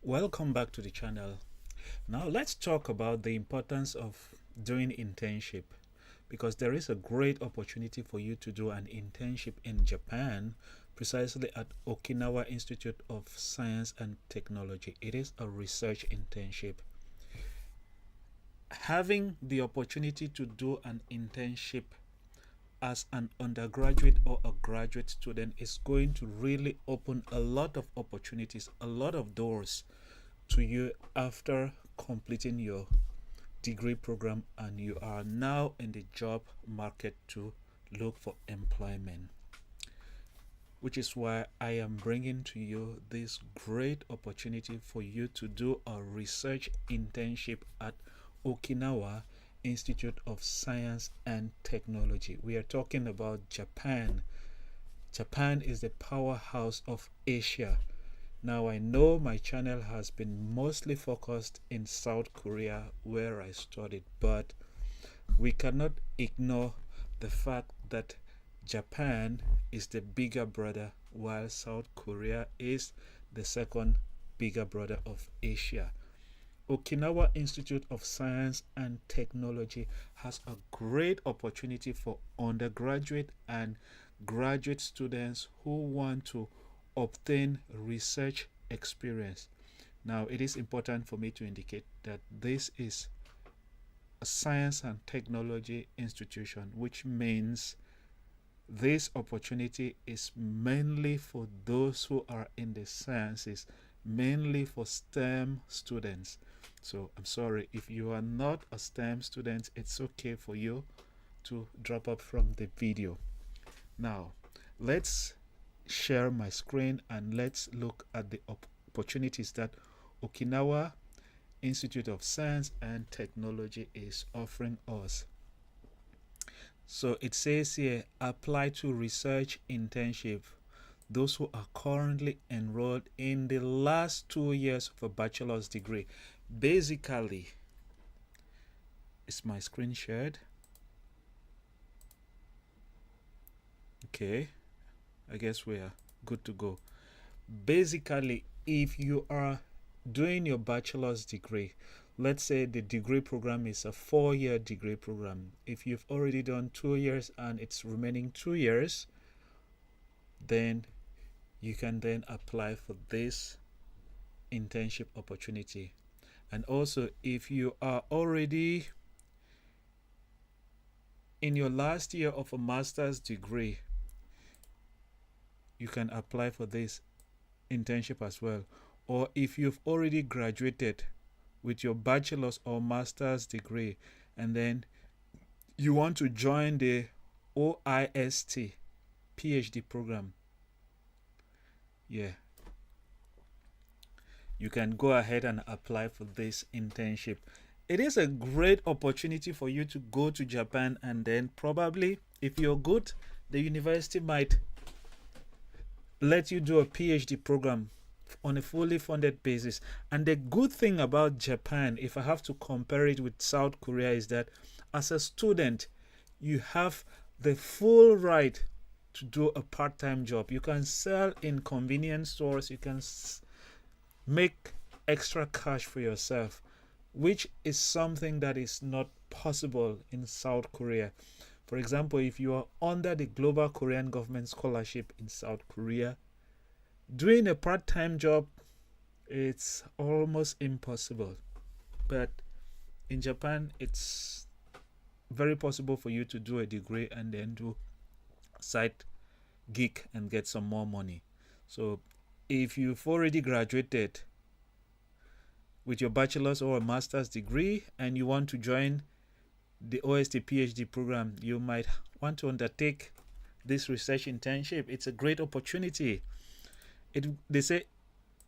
Welcome back to the channel. Now let's talk about the importance of doing internship, because there is a great opportunity for you to do an internship in Japan, precisely at Okinawa Institute of Science and Technology. It is a research internship. Having the opportunity to do an internship as an undergraduate or a graduate student is going to really open a lot of opportunities, a lot of doors to you after completing your degree program and you are now in the job market to look for employment, which is why I am bringing to you this great opportunity for you to do a research internship at Okinawa Institute of Science and Technology. We are talking about Japan. Japan is the powerhouse of Asia. Now I know my channel has been mostly focused in South Korea where I studied, but we cannot ignore the fact that Japan is the bigger brother while South Korea is the second bigger brother of Asia. Okinawa Institute of Science and Technology has a great opportunity for undergraduate and graduate students who want to obtain research experience. Now, it is important for me to indicate that this is a science and technology institution, which means this opportunity is mainly for those who are in the sciences, mainly for STEM students. So I'm sorry if you are not a STEM student, it's okay for you to drop up from the video. Now let's share my screen and let's look at the opportunities that Okinawa Institute of Science and Technology is offering us. So it says here, apply to research internship. Those who are currently enrolled in the last 2 years of a bachelor's degree. Basically, is my screen shared? Okay, I guess we are good to go. Basically, if you are doing your bachelor's degree, let's say the degree program is a 4-year degree program. If you've already done 2 years and it's remaining 2 years, then you can then apply for this internship opportunity. And also, if you are already in your last year of a master's degree, you can apply for this internship as well. Or if you've already graduated with your bachelor's or master's degree and then you want to join the OIST PhD program, you can go ahead and apply for this internship. It is a great opportunity for you to go to Japan, and then probably if you're good, the university might let you do a PhD program on a fully funded basis. And the good thing about Japan, if I have to compare it with South Korea, is that as a student you have the full right to do a part-time job. You can sell in convenience stores, you can make extra cash for yourself, which is something that is not possible in South Korea. For example, if you are under the Global Korean Government Scholarship in South Korea, doing a part-time job, it's almost impossible. But in Japan, it's very possible for you to do a degree and then do side gig and get some more money. So if you've already graduated with your bachelor's or a master's degree and you want to join the OST PhD program, you might want to undertake this research internship. It's a great opportunity. They say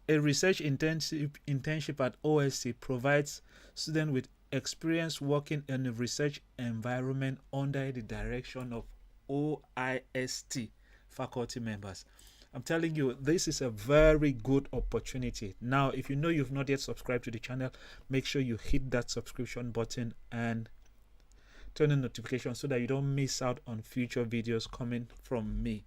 a research internship at OST provides students with experience working in a research environment under the direction of OIST faculty members. I'm telling you, this is a very good opportunity. Now, if you know you've not yet subscribed to the channel, make sure you hit that subscription button and turn on notifications so that you don't miss out on future videos coming from me.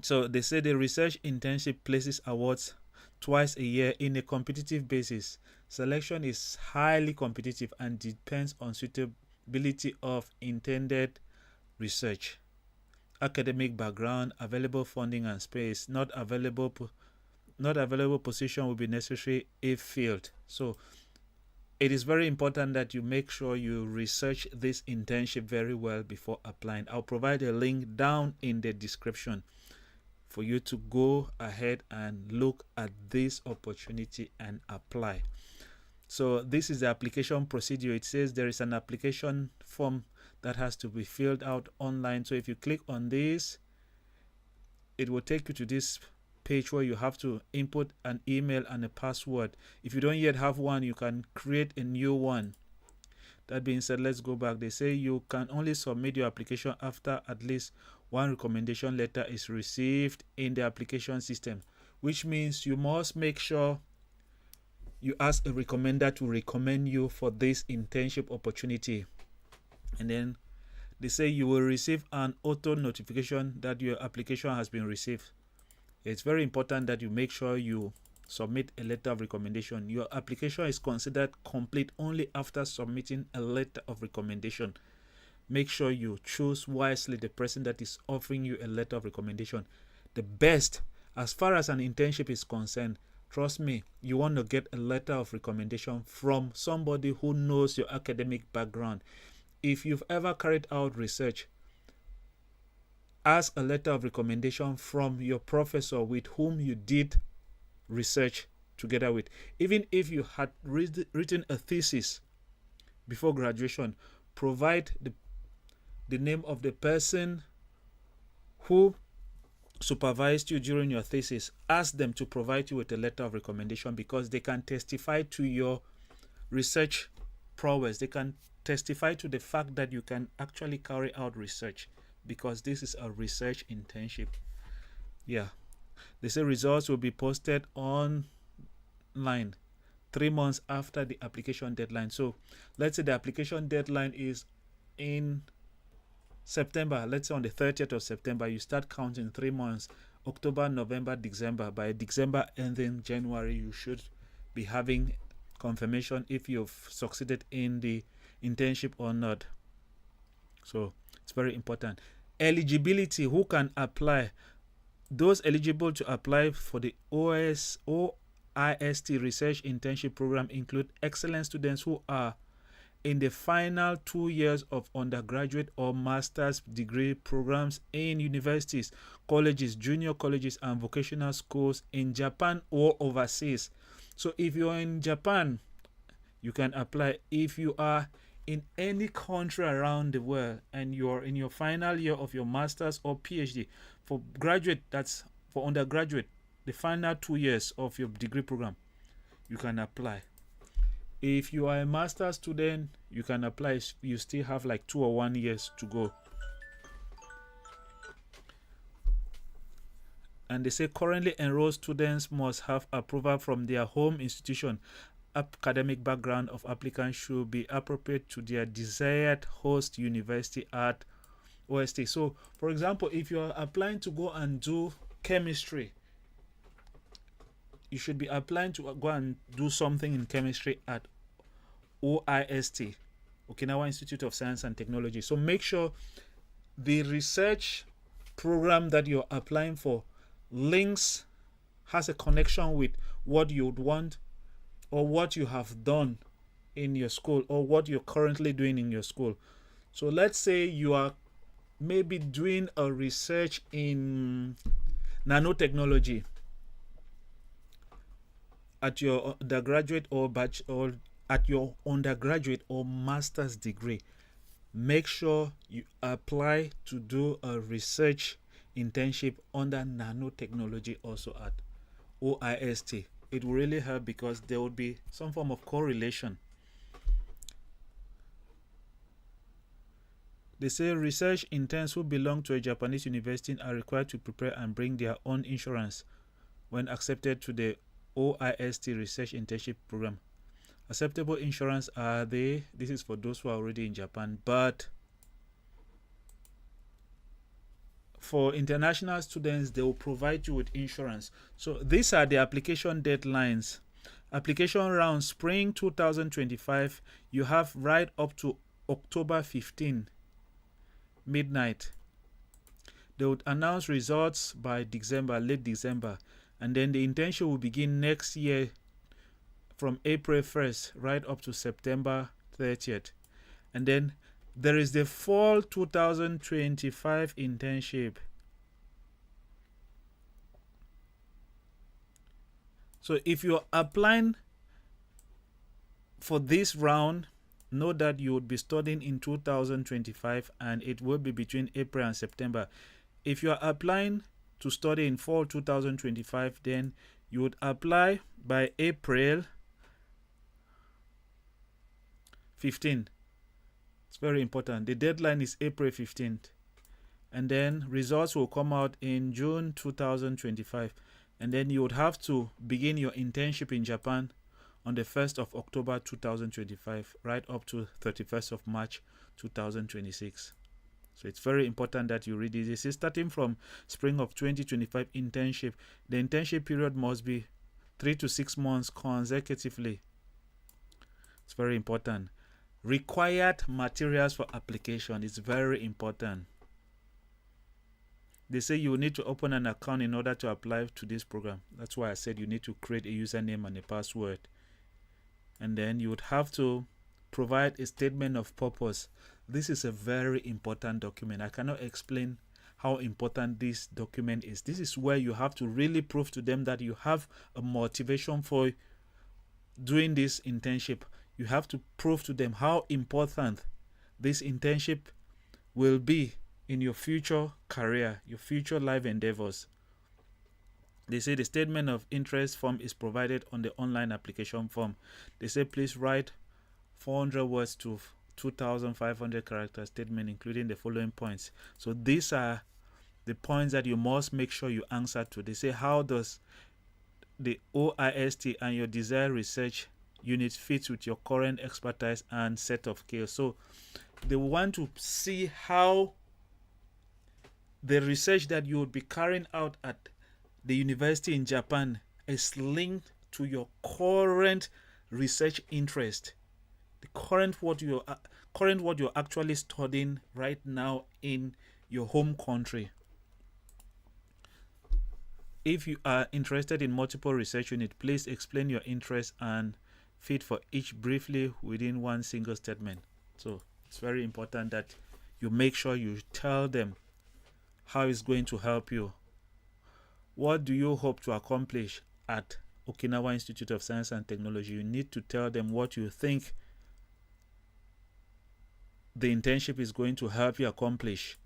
So they say the research internship places awards twice a year in a competitive basis. Selection is highly competitive and depends on suitability of intended research, academic background, available funding and space. Not available position will be necessary if filled. So it is very important that you make sure you research this internship very well before applying. I'll provide a link down in the description for you to go ahead and look at this opportunity and apply. So this is the application procedure. It says there is an application form that has to be filled out online. So if you click on this, it will take you to this page where you have to input an email and a password. If you don't yet have one, you can create a new one. That being said, let's go back. They say you can only submit your application after at least one recommendation letter is received in the application system, which means you must make sure you ask a recommender to recommend you for this internship opportunity. And then they say you will receive an auto notification that your application has been received. It's very important that you make sure you submit a letter of recommendation. Your application is considered complete only after submitting a letter of recommendation. Make sure you choose wisely the person that is offering you a letter of recommendation. The best, as far as an internship is concerned, trust me, you want to get a letter of recommendation from somebody who knows your academic background. If you've ever carried out research, ask a letter of recommendation from your professor with whom you did research together with. Even if you had written a thesis before graduation, provide the name of the person who supervised you during your thesis. Ask them to provide you with a letter of recommendation because they can testify to your research prowess. They can testify to the fact that you can actually carry out research, because this is a research internship. Yeah, they say results will be posted online 3 months after the application deadline. So let's say the application deadline is in September. Let's say on the 30th of September, you start counting 3 months: October, November, December. By December ending January, you should be having confirmation if you've succeeded in the internship or not. So it's very important. Eligibility: who can apply? Those eligible to apply for the OIST research internship program include excellent students who are in the final 2 years of undergraduate or master's degree programs in universities, colleges, junior colleges, and vocational schools in Japan or overseas. So if you're in Japan, you can apply. If you are in any country around the world and you're in your final year of your master's or PhD, for graduate, that's for undergraduate, the final 2 years of your degree program, you can apply. If you are a master's student, you can apply. You still have like 2 or 1 years to go. And they say currently enrolled students must have approval from their home institution. Academic background of applicants should be appropriate to their desired host university at OST. So, for example, if you are applying to go and do chemistry, you should be applying to go and do something in chemistry at OIST, Okinawa Institute of Science and Technology. So make sure the research program that you're applying for has a connection with what you would want or what you have done in your school or what you're currently doing in your school. So let's say you are maybe doing a research in nanotechnology at your undergraduate or at your undergraduate or master's degree. Make sure you apply to do a research internship under nanotechnology also at OIST. It will really help because there would be some form of correlation. They say research interns who belong to a Japanese university are required to prepare and bring their own insurance when accepted to the OIST research internship program. Acceptable insurance are this is for those who are already in Japan, but for international students, they will provide you with insurance. So these are the application deadlines. Application round spring 2025, you have right up to October 15, midnight. They would announce results by December, late December, and then the internship will begin next year from April 1st right up to September 30th. And then there is the fall 2025 internship. So if you're applying for this round, know that you would be studying in 2025 and it will be between April and September. If you are applying to study in fall 2025, then you would apply by April 15th. It's very important. The deadline is April 15th. And then results will come out in June 2025. And then you would have to begin your internship in Japan on the 1st of October 2025, right up to 31st of March 2026. So it's very important that you read this. This is starting from spring of 2025 internship. The internship period must be 3 to 6 months consecutively. It's very important. Required materials for application is very important. They say you need to open an account in order to apply to this program. That's why I said you need to create a username and a password. And then you would have to provide a statement of purpose. This is a very important document. I cannot explain how important this document is. This is where you have to really prove to them that you have a motivation for doing this internship. You have to prove to them how important this internship will be in your future career, your future life endeavors. They say the statement of interest form is provided on the online application form. They say please write 400 words to 2,500 character statement, including the following points. So these are the points that you must make sure you answer to. They say how does the OIST and your desired research unit fit with your current expertise and set of skills. So they want to see how the research that you would be carrying out at the university in Japan is linked to your current research interest, the current what you're actually studying right now in your home country. If you are interested in multiple research units, please explain your interest and fit for each briefly within one single statement. So it's very important that you make sure you tell them how it's going to help you. What do you hope to accomplish at Okinawa Institute of Science and Technology? You need to tell them what you think the internship is going to help you accomplish.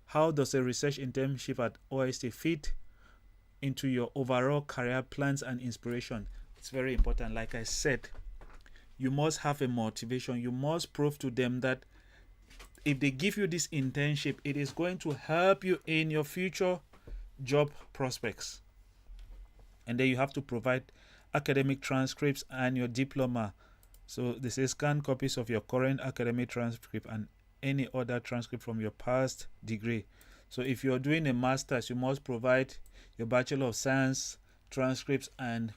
How does a research internship at OIST fit into your overall career plans and inspiration? It's very important. Like I said, you must have a motivation. You must prove to them that if they give you this internship, it is going to help you in your future job prospects. And then you have to provide academic transcripts and your diploma. So this is scanned copies of your current academic transcript and any other transcript from your past degree. So if you're doing a master's, you must provide your Bachelor of Science transcripts and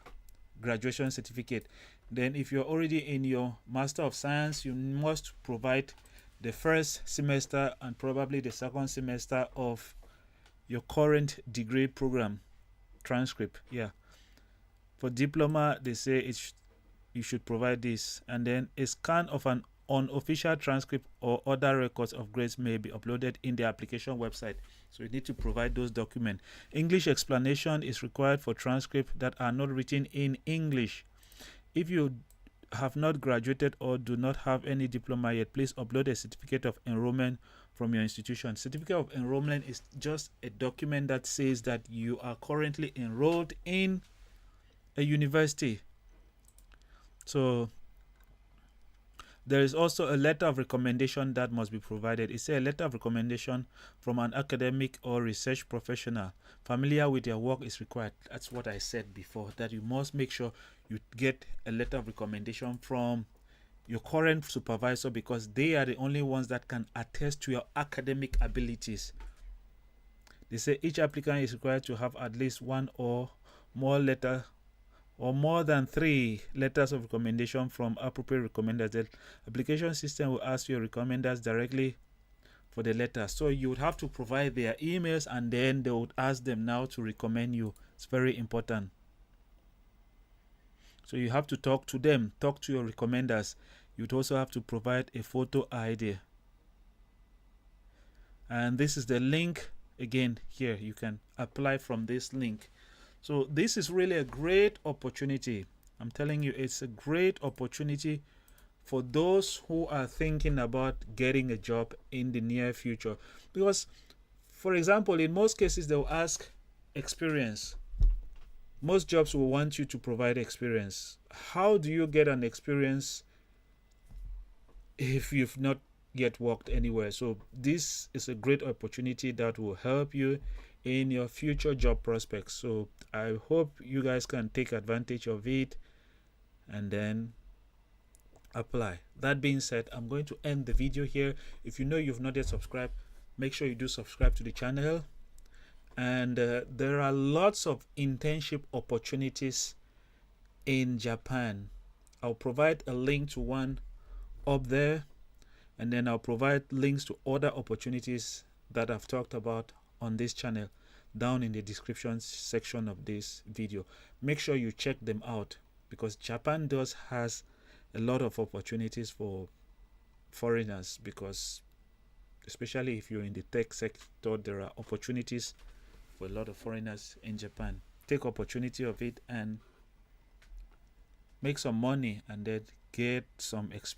graduation certificate. Then if you're already in your Master of Science, you must provide the first semester and probably the second semester of your current degree program transcript. Yeah. For diploma, they say you should provide this. And then a scan of an unofficial transcript or other records of grades may be uploaded in the application website. So you need to provide those documents. English explanation is required for transcripts that are not written in English. If you have not graduated or do not have any diploma yet, please upload a certificate of enrollment from your institution. Certificate of enrollment is just a document that says that you are currently enrolled in a university. So there is also a letter of recommendation that must be provided. It's a letter of recommendation from an academic or research professional familiar with their work is required. That's what I said before, that you must make sure you get a letter of recommendation from your current supervisor, because they are the only ones that can attest to your academic abilities. They say each applicant is required to have at least one or more letter or more than 3 letters of recommendation from appropriate recommenders. The application system will ask your recommenders directly for the letter. So you would have to provide their emails, and then they would ask them now to recommend you. It's very important. So you have to talk to them, talk to your recommenders. You'd also have to provide a photo ID. And this is the link again here. You can apply from this link. So this is really a great opportunity. I'm telling you, it's a great opportunity for those who are thinking about getting a job in the near future. Because, for example, in most cases, they'll ask experience. Most jobs will want you to provide experience. How do you get an experience if you've not yet worked anywhere? So this is a great opportunity that will help you in your future job prospects. So I hope you guys can take advantage of it and then apply. That being said, I'm going to end the video here. If you know you've not yet subscribed, make sure you do subscribe to the channel. And there are lots of internship opportunities in Japan. I'll provide a link to one up there, and then I'll provide links to other opportunities that I've talked about on this channel down in the description section of this video. Make sure you check them out, because Japan has a lot of opportunities for foreigners, because especially if you're in the tech sector, there are opportunities for a lot of foreigners in Japan. Take opportunity of it and make some money, and then get some experience.